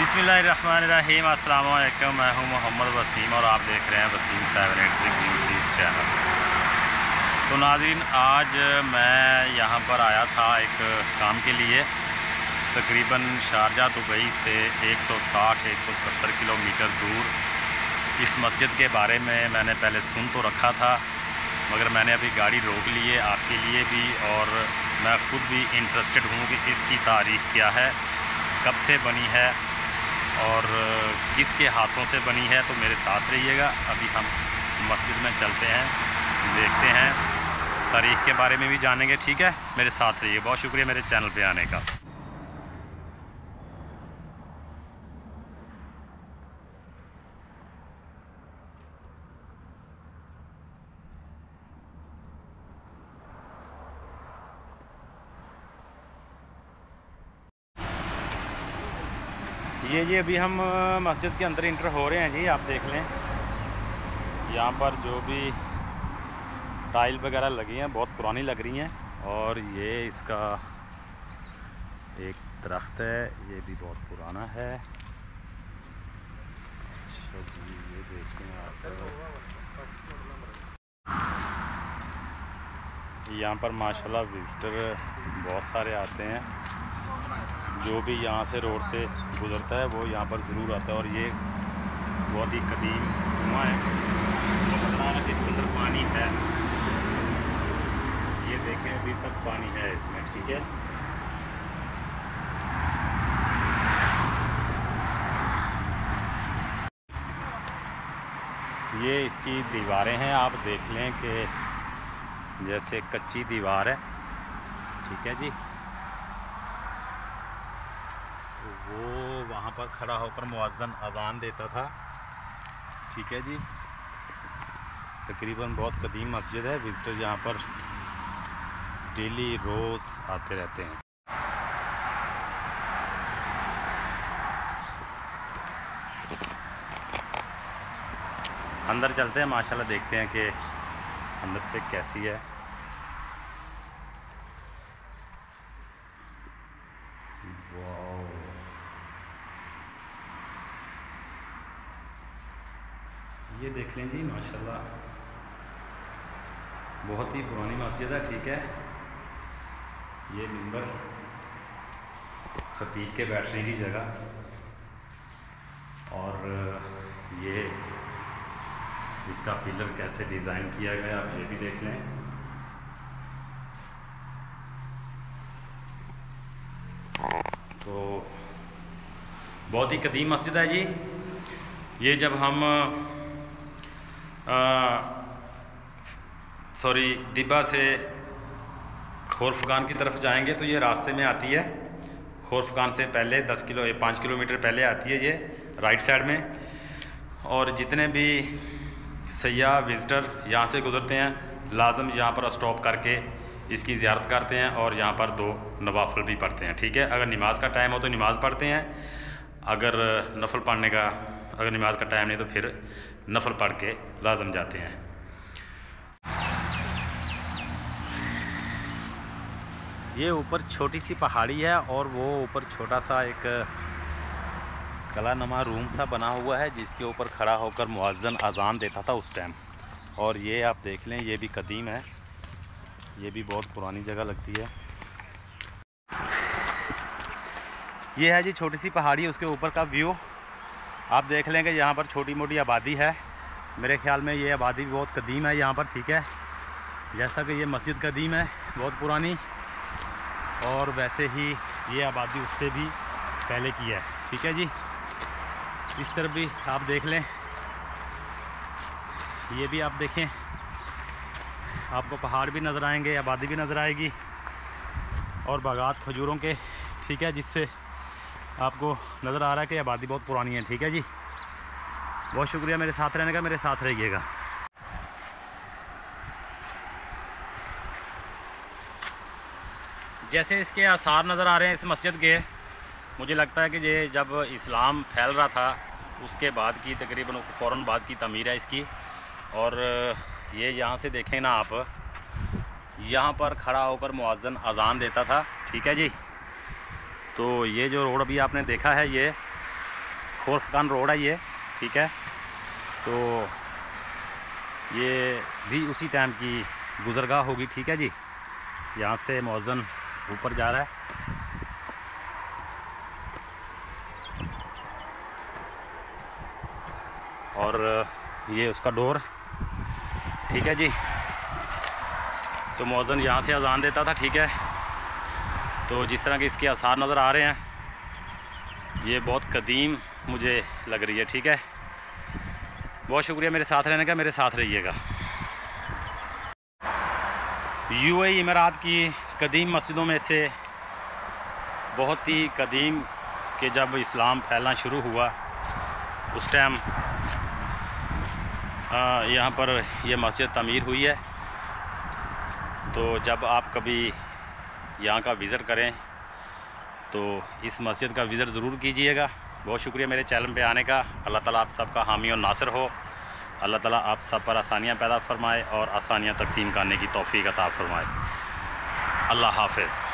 बिस्मिल्लाहिर्रहमानिर्रहीम। अस्सलाम वालेकुम। मैं हूं मोहम्मद वसीम और आप देख रहे हैं वसीम 786 यूट्यूब चैनल। तो नाज़रीन, आज मैं यहां पर आया था एक काम के लिए। तकरीबन शारजा दुबई से 160-170 किलोमीटर दूर इस मस्जिद के बारे में मैंने पहले सुन तो रखा था, मगर मैंने अभी गाड़ी रोक ली है आपके लिए भी, और मैं ख़ुद भी इंटरेस्टेड हूँ कि इसकी तारीख़ क्या है, कब से बनी है और किसके हाथों से बनी है। तो मेरे साथ रहिएगा। अभी हम मस्जिद में चलते हैं, देखते हैं, तारीख़ के बारे में भी जानेंगे। ठीक है, मेरे साथ रहिए। बहुत शुक्रिया मेरे चैनल पे आने का। ये अभी हम मस्जिद के अंदर इंटर हो रहे हैं जी। आप देख लें, यहाँ पर जो भी टाइल वगैरह लगी हैं बहुत पुरानी लग रही हैं, और ये इसका एक दरख्त है, ये भी बहुत पुराना है। अच्छा जी, ये देखें आप, यहाँ पर माशाल्लाह विजिटर बहुत सारे आते हैं। जो भी यहाँ से रोड से गुज़रता है वो यहाँ पर ज़रूर आता है। और ये बहुत ही कदीम कुआं है, तो बता रहा है कि इसके अंदर पानी है। ये देखें, अभी तक पानी है इसमें। ठीक है, ये इसकी दीवारें हैं। आप देख लें कि जैसे कच्ची दीवार है। ठीक है जी, वो वहाँ पर खड़ा होकर मुअज्जिन अज़ान देता था। ठीक है जी, तकरीबन बहुत कदीम मस्जिद है। विजिटर यहाँ पर डेली रोज़ आते रहते हैं। अंदर चलते हैं, माशाल्लाह देखते हैं कि अंदर से कैसी है। ये देख लें जी, माशाल्लाह बहुत ही पुरानी मस्जिद है। ठीक है, ये मिंबर, खतीब के बैठने की जगह, और ये इसका पिलर कैसे डिज़ाइन किया गया आप ये भी देख लें। तो बहुत ही कदीम मस्जिद है जी। ये जब हम दिबा से खोरफगान की तरफ जाएंगे तो ये रास्ते में आती है। खोरफगान से पहले 5 किलोमीटर पहले आती है ये राइट साइड में। और जितने भी सयाह विज़िटर यहाँ से गुज़रते हैं लाजम यहाँ पर स्टॉप करके इसकी ज़ियारत करते हैं, और यहाँ पर 2 नवाफिल भी पढ़ते हैं। ठीक है, अगर नमाज का टाइम हो तो नमाज़ पढ़ते हैं, अगर नफल पढ़ने का अगर नमाज का टाइम नहीं तो फिर नफल पढ़ के लाजम जाते हैं। ये ऊपर छोटी सी पहाड़ी है, और वो ऊपर छोटा सा एक कलानुमा रूम सा बना हुआ है जिसके ऊपर खड़ा होकर मुअज्जिन अज़ान देता था उस टाइम। और ये आप देख लें, ये भी कदीम है, ये भी बहुत पुरानी जगह लगती है। ये है जी छोटी सी पहाड़ी, उसके ऊपर का व्यू आप देख लें कि यहाँ पर छोटी मोटी आबादी है। मेरे ख्याल में ये आबादी भी बहुत कदीम है यहाँ पर। ठीक है, जैसा कि ये मस्जिद कदीम है बहुत पुरानी, और वैसे ही ये आबादी उससे भी पहले की है। ठीक है जी, इस तरफ भी आप देख लें, ये भी आप देखें, आपको पहाड़ भी नज़र आएंगे, आबादी भी नज़र आएगी, और बागात खजूरों के। ठीक है, जिससे आपको नज़र आ रहा है कि आबादी बहुत पुरानी है। ठीक है जी, बहुत शुक्रिया मेरे साथ रहने का, मेरे साथ रहिएगा। जैसे इसके आसार नज़र आ रहे हैं इस मस्जिद के, मुझे लगता है कि ये जब इस्लाम फैल रहा था उसके बाद की, तकरीबन फ़ौरन बाद की तमीर है इसकी। और ये यहाँ से देखें ना आप, यहाँ पर खड़ा होकर मुअज्जिन अज़ान देता था। ठीक है जी, तो ये जो रोड अभी आपने देखा है खोरफगान रोड है ये, ठीक है। तो ये भी उसी टाइम की गुज़रगाह होगी, ठीक है जी। यहाँ से मौज़न ऊपर जा रहा है। और ये उसका डोर, ठीक है जी। तो मौज़न यहाँ से अज़ान देता था, ठीक है। तो जिस तरह के इसके आसार नज़र आ रहे हैं, ये बहुत कदीम मुझे लग रही है, ठीक है। बहुत शुक्रिया मेरे साथ रहने का, मेरे साथ रहिएगा। यूएई इमारात की कदीम मस्जिदों में से बहुत ही कदीम कि जब इस्लाम फैलना शुरू हुआ उस टाइम यहाँ पर यह मस्जिद तमीर हुई है। तो जब आप कभी यहाँ का विज़िट करें तो इस मस्जिद का विज़िट ज़रूर कीजिएगा। बहुत शुक्रिया मेरे चैनल पे आने का। अल्लाह ताला आप सबका हामी और नासिर हो। अल्लाह ताला आप सब पर आसानियाँ पैदा फरमाए और आसानियाँ तकसीम करने की तौफ़ीक अता फरमाए। अल्लाह हाफ़िज़।